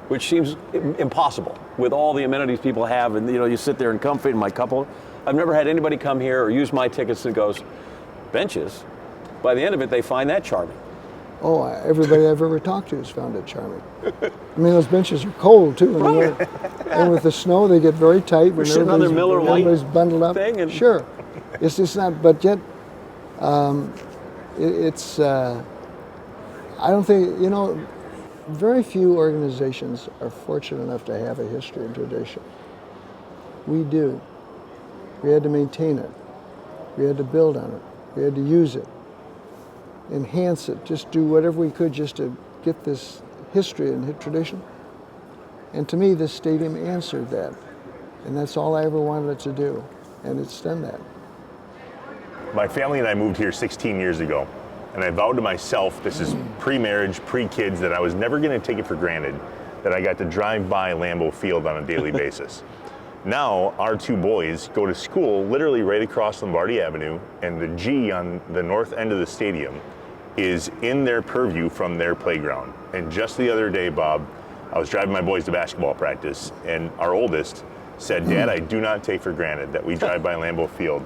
which seems impossible with all the amenities people have. And, you know, you sit there in comfort in my couple. I've never had anybody come here or use my tickets and goes, "Benches?" By the end of it, they find that charming. Oh, everybody I've ever talked to has found it charming. I mean, those benches are cold too, and with the snow, they get very tight. We're sitting on their Miller Lite everybody's bundled up. thing, and sure, it's just not. But yet, it's. I don't think, you know. Very few organizations are fortunate enough to have a history and tradition. We do. We had to maintain it. We had to build on it. We had to use it, enhance it, just do whatever we could just to get this history and tradition. And to me, this stadium answered that. And that's all I ever wanted it to do. And it's done that. My family and I moved here 16 years ago. And I vowed to myself, this is pre-marriage, pre-kids, that I was never going to take it for granted that I got to drive by Lambeau Field on a daily basis. Now, our two boys go to school literally right across Lombardi Avenue, and the G on the north end of the stadium is in their purview from their playground. And just the other day, Bob, I was driving my boys to basketball practice, and our oldest said, "Dad, I do not take for granted that we drive by Lambeau Field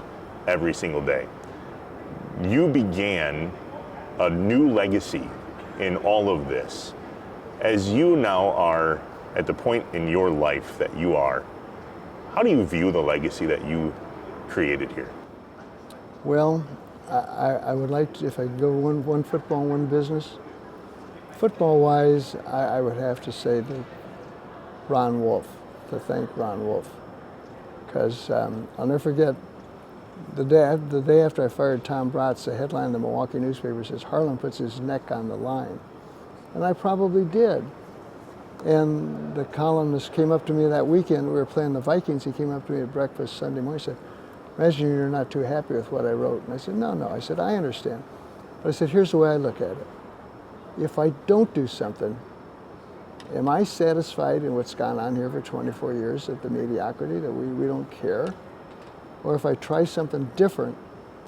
every single day." You began a new legacy in all of this. As you now are at the point in your life that you are, how do you view the legacy that you created here? Well, I would like to, if I could go one football, one business. Football-wise, I would have to say that Ron Wolf, to thank Ron Wolf. Because I'll never forget, the day after I fired Tom Bratz, the headline in the Milwaukee newspaper says, "Harlan puts his neck on the line." And I probably did. And the columnist came up to me that weekend, we were playing the Vikings, he came up to me at breakfast Sunday morning and said, "Imagine you're not too happy with what I wrote." And I said, No. I said, "I understand." But I said, "Here's the way I look at it. If I don't do something, am I satisfied in what's gone on here for 24 years at the mediocrity, that we don't care? Or if I try something different,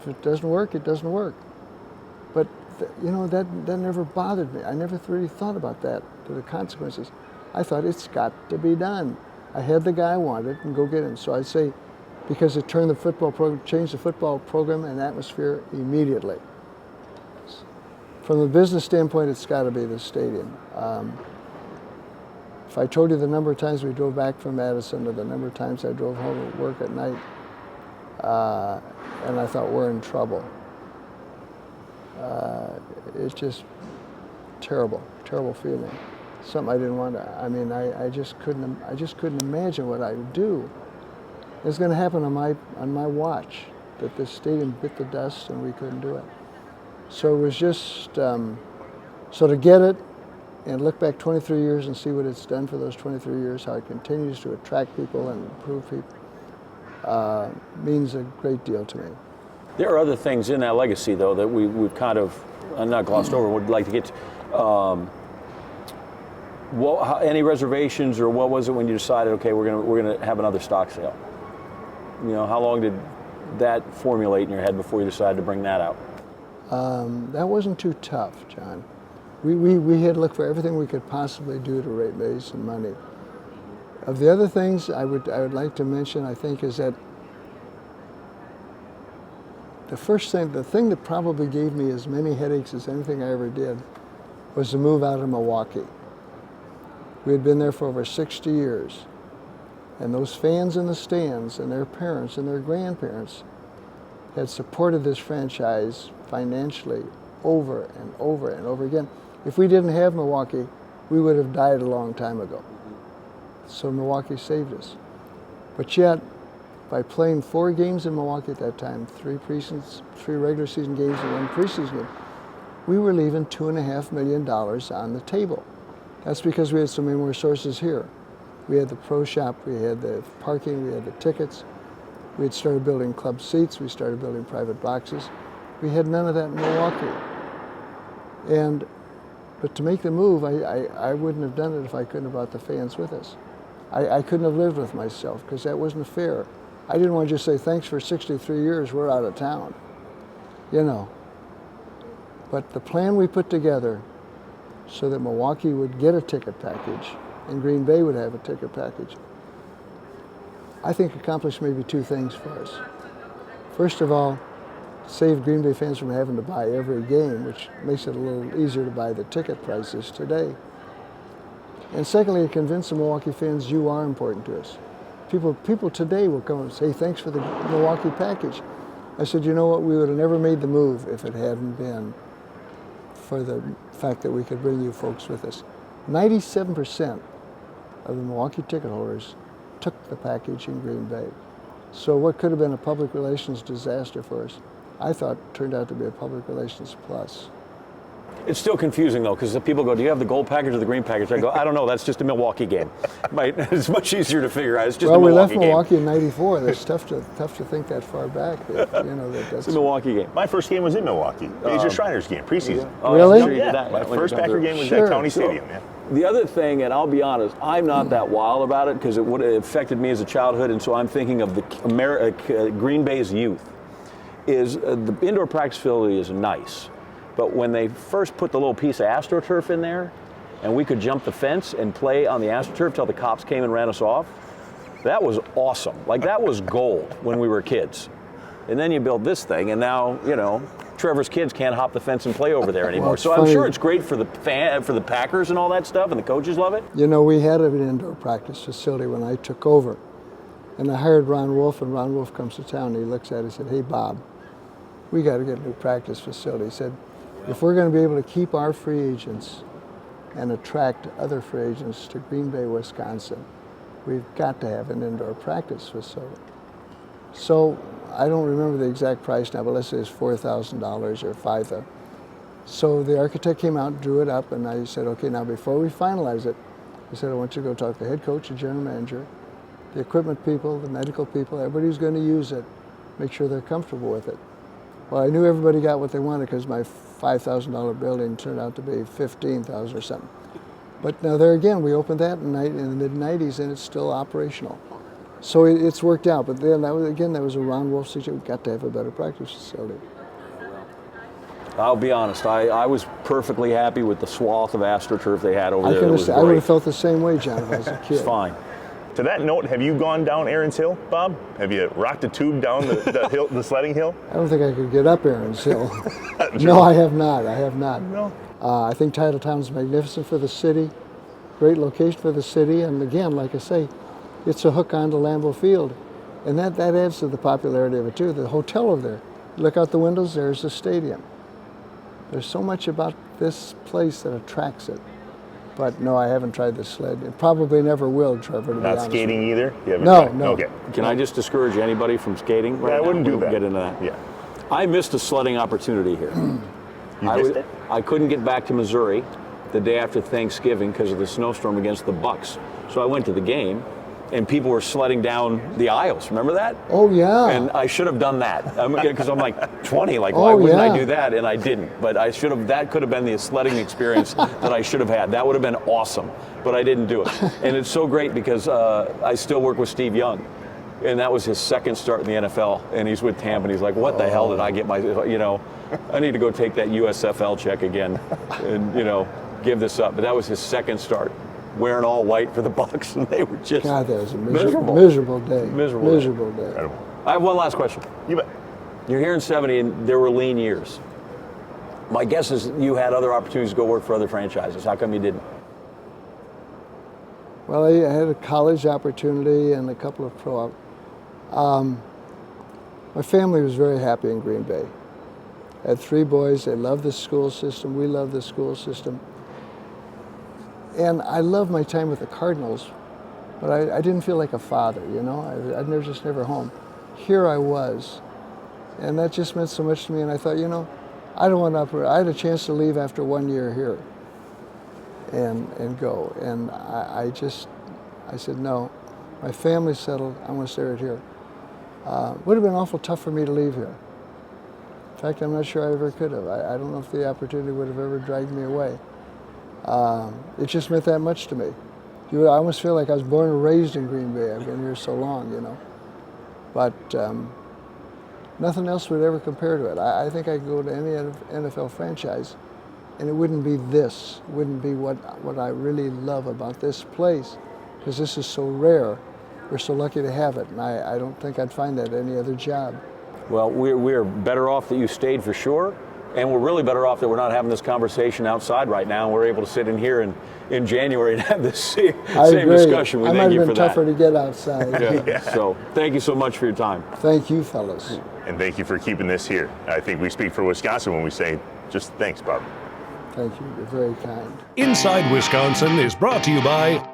if it doesn't work, it doesn't work." But you know, that never bothered me. I never really thought about that, to the consequences. I thought it's got to be done. I had the guy I wanted, and go get him. So I'd say, because it turned the football program, changed the football program and atmosphere immediately. From the business standpoint, it's got to be the stadium. If I told you the number of times we drove back from Madison or the number of times I drove home at work at night, and I thought we're in trouble. It's just terrible, terrible feeling. Something I didn't want to. I mean, I just couldn't imagine what I would do. It's going to happen on my watch that this stadium bit the dust and we couldn't do it. So it was just so to get it and look back 23 years and see what it's done for those 23 years, how it continues to attract people and improve people, means a great deal to me. There are other things in that legacy, though, that we've kind of not glossed over. Would like to get to. Any reservations, or what was it when you decided, okay, we're gonna have another stock sale? You know, how long did that formulate in your head before you decided to bring that out? That wasn't too tough, John. We had to look for everything we could possibly do to raise some money. Of the other things I would like to mention, I think, is that the thing that probably gave me as many headaches as anything I ever did was to move out of Milwaukee. We had been there for over 60 years. And those fans in the stands and their parents and their grandparents had supported this franchise financially over and over and over again. If we didn't have Milwaukee, we would have died a long time ago. So Milwaukee saved us. But yet, by playing 4 games in Milwaukee at that time, 3 regular season games and 1 preseason game, we were leaving $2.5 million on the table. That's because we had so many more sources here. We had the pro shop, we had the parking, we had the tickets. We had started building club seats, we started building private boxes. We had none of that in Milwaukee. But to make the move, I wouldn't have done it if I couldn't have brought the fans with us. I couldn't have lived with myself because that wasn't fair. I didn't want to just say, thanks for 63 years, we're out of town, you know. But the plan we put together so that Milwaukee would get a ticket package and Green Bay would have a ticket package, I think accomplished maybe 2 things for us. First of all, saved Green Bay fans from having to buy every game, which makes it a little easier to buy the ticket prices today. And secondly, it convinced the Milwaukee fans you are important to us. People today will come and say, thanks for the Milwaukee package. I said, you know what, we would have never made the move if it hadn't been for the fact that we could bring you folks with us. 97% of the Milwaukee ticket holders took the package in Green Bay. So what could have been a public relations disaster for us, I thought turned out to be a public relations plus. It's still confusing, though, because people go, do you have the gold package or the green package? I go, I don't know, that's just a Milwaukee game. It's much easier to figure out. It's just a Milwaukee game. Well, we left Milwaukee in '94. That's tough to think that far back. That, you know, that's a Milwaukee game. My first game was in Milwaukee. Asia Shriners game, preseason. Oh, really? Yeah, my first Packer game was at County Stadium, man. The other thing, and I'll be honest, I'm not that wild about it because it would have affected me as a childhood, and so I'm thinking of the Green Bay's youth. The indoor practice facility is nice, but when they first put the little piece of AstroTurf in there, and we could jump the fence and play on the AstroTurf till the cops came and ran us off, that was awesome. Like, that was gold when we were kids. And then you build this thing, and now, you know, Trevor's kids can't hop the fence and play over there anymore. Well, so funny. I'm sure it's great for the Packers and all that stuff, and the coaches love it. You know, we had an indoor practice facility when I took over, and I hired Ron Wolf, and Ron Wolf comes to town, and he looks at it and said, hey, Bob, we got to get a new practice facility. He said, if we're going to be able to keep our free agents and attract other free agents to Green Bay, Wisconsin, we've got to have an indoor practice facility. So I don't remember the exact price now, but let's say it's $4,000 or $5,000. So the architect came out, drew it up, and I said, okay, now before we finalize it, I said, I want you to go talk to the head coach, the general manager, the equipment people, the medical people, everybody who's going to use it, make sure they're comfortable with it. Well, I knew everybody got what they wanted because my $5,000 building turned out to be $15,000 or something. But now there again, we opened that in the mid-'90s, and it's still operational. So it's worked out. But then that was a Ron Wolf situation. We've got to have a better practice facility. I'll be honest, I was perfectly happy with the swath of AstroTurf they had over there. I would have felt the same way, John, if I was a kid. It's fine. To that note, have you gone down Aaron's Hill, Bob? Have you rocked a tube down the hill, the sledding hill? I don't think I could get up Aaron's Hill. No, I have not. No. I think Titletown is magnificent for the city. great location for the city, and again, like I say, it's a hook onto Lambeau Field. And that adds to the popularity of it too. The hotel over there, look out the windows, there's the stadium. There's so much about this place that attracts it. But no, I haven't tried the sled. And probably never will, Trevor, to be Not honest skating with you. either? You haven't No, tried? no. Okay. Can I just discourage anybody from skating right Yeah, I now? wouldn't do We'll that. Get into that. Yeah. I missed a sledding opportunity here. You missed it? I couldn't get back to Missouri the day after Thanksgiving because of the snowstorm against the Bucks. So I went to the game, and people were sledding down the aisles. Remember that? Oh, yeah. And I should have done that because I'm like 20. Like, Oh, why wouldn't I yeah. do that? And I didn't. But I should have. That could have been the sledding experience that I should have had. That would have been awesome. But I didn't do it. And it's so great because I still work with Steve Young. And that was his second start in the NFL. And he's with Tampa. And he's like, what the hell did I get my, I need to go take that USFL check again and, give this up. But that was his second start, wearing all white for the Bucks. And they were just God, that was a miserable. miserable day. Miserable day. Incredible. I have one last question. You bet. You're here in 70 and there were lean years. My guess is you had other opportunities to go work for other franchises. How come you didn't? Well, I had a college opportunity and a couple of pro. My family was very happy in Green Bay. I had 3 boys. They loved the school system. We loved the school system. And I loved my time with the Cardinals, but I didn't feel like a father, I'd never home. Here I was, and that just meant so much to me. And I thought, I don't want to. I had a chance to leave after 1 year here, and go. And I said no. My family's settled. I'm going to stay right here. Would have been awful tough for me to leave here. In fact, I'm not sure I ever could have. I don't know if the opportunity would have ever dragged me away. It just meant that much to me. I almost feel like I was born and raised in Green Bay. I've been here so long, But nothing else would ever compare to it. I think I could go to any NFL franchise, and it wouldn't be this. It wouldn't be what I really love about this place, because this is so rare. We're so lucky to have it, and I don't think I'd find that at any other job. Well, we're better off that you stayed for sure, and we're really better off that we're not having this conversation outside right now. We're able to sit in here in January and have this same discussion. We I thank might you have for been that. tougher to get outside. Yeah. So thank you so much for your time. Thank you, fellas. And thank you for keeping this here. I think we speak for Wisconsin when we say just thanks, Bob. Thank you. You're very kind. Inside Wisconsin is brought to you by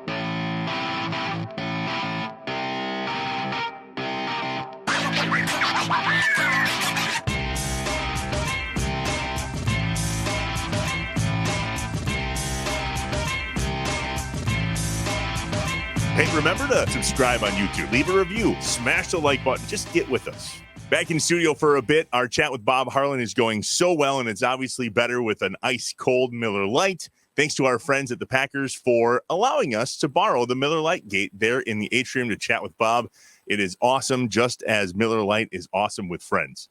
Hey, remember to subscribe on YouTube. Leave a review. Smash the like button. Just get with us. Back in studio for a bit. Our chat with Bob Harlan is going so well, and it's obviously better with an ice-cold Miller Lite. Thanks to our friends at the Packers for allowing us to borrow the Miller Lite gate there in the atrium to chat with Bob. It is awesome, just as Miller Lite is awesome with friends.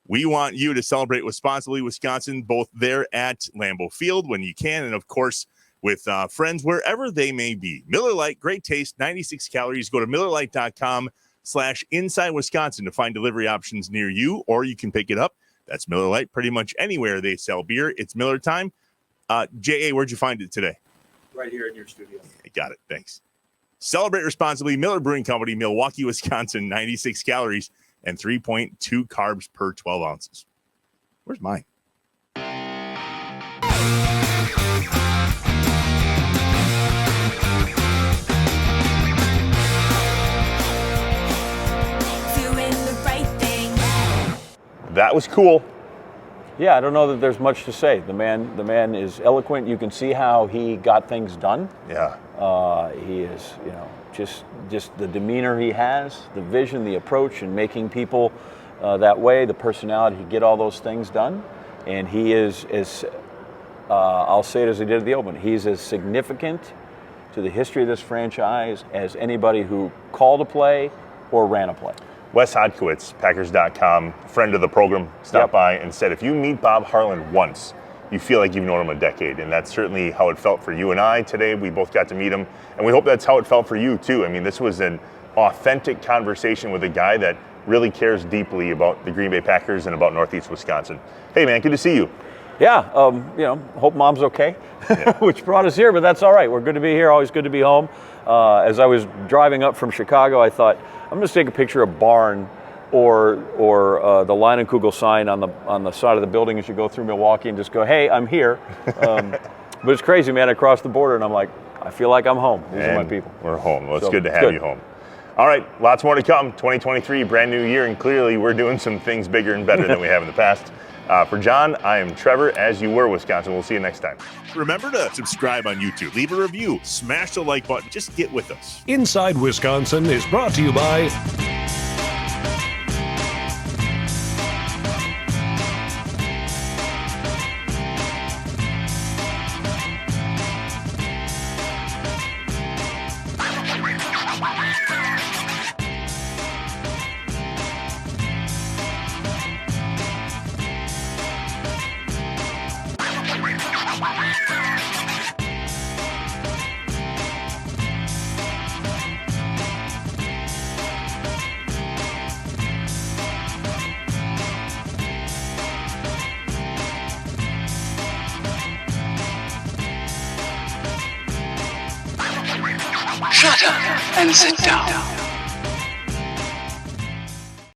We want you to celebrate responsibly, Wisconsin, both there at Lambeau Field when you can, and of course, with friends wherever they may be. Miller Lite, great taste, 96 calories. Go to MillerLite.com/Inside Wisconsin to find delivery options near you, or you can pick it up. That's Miller Lite pretty much anywhere they sell beer. It's Miller time. J.A., where'd you find it today? Right here in your studio. Got it. Thanks. Celebrate responsibly. Miller Brewing Company, Milwaukee, Wisconsin, 96 calories and 3.2 carbs per 12 ounces. Where's mine? That was cool. Yeah, I don't know that there's much to say. The man is eloquent. You can see how he got things done. Yeah. He is, just the demeanor he has, the vision, the approach, and making people that way, the personality to get all those things done. And he is as I'll say it as he did at the Open. He's as significant to the history of this franchise as anybody who called a play or ran a play. Wes Hodkiewicz, Packers.com, friend of the program, stopped by and said, if you meet Bob Harlan once, you feel like you've known him a decade. And that's certainly how it felt for you and I today. We both got to meet him. And we hope that's how it felt for you, too. I mean, this was an authentic conversation with a guy that really cares deeply about the Green Bay Packers and about Northeast Wisconsin. Hey, man, good to see you. Yeah, hope mom's okay, which brought us here, but that's all right. We're good to be here, always good to be home. As I was driving up from Chicago, I thought, I'm going to take a picture of barn or the Leinenkugel sign on the side of the building as you go through Milwaukee and just go, hey, I'm here. But it's crazy, man. I crossed the border and I'm like, I feel like I'm home. These are my people. We're home. Well, it's good to have you home. All right, lots more to come. 2023, brand new year, and clearly we're doing some things bigger and better than we have in the past. For John, I am Trevor, as you were, Wisconsin. We'll see you next time. Remember to subscribe on YouTube, leave a review, smash the like button, just get with us. Inside Wisconsin is brought to you by Shut up and sit down.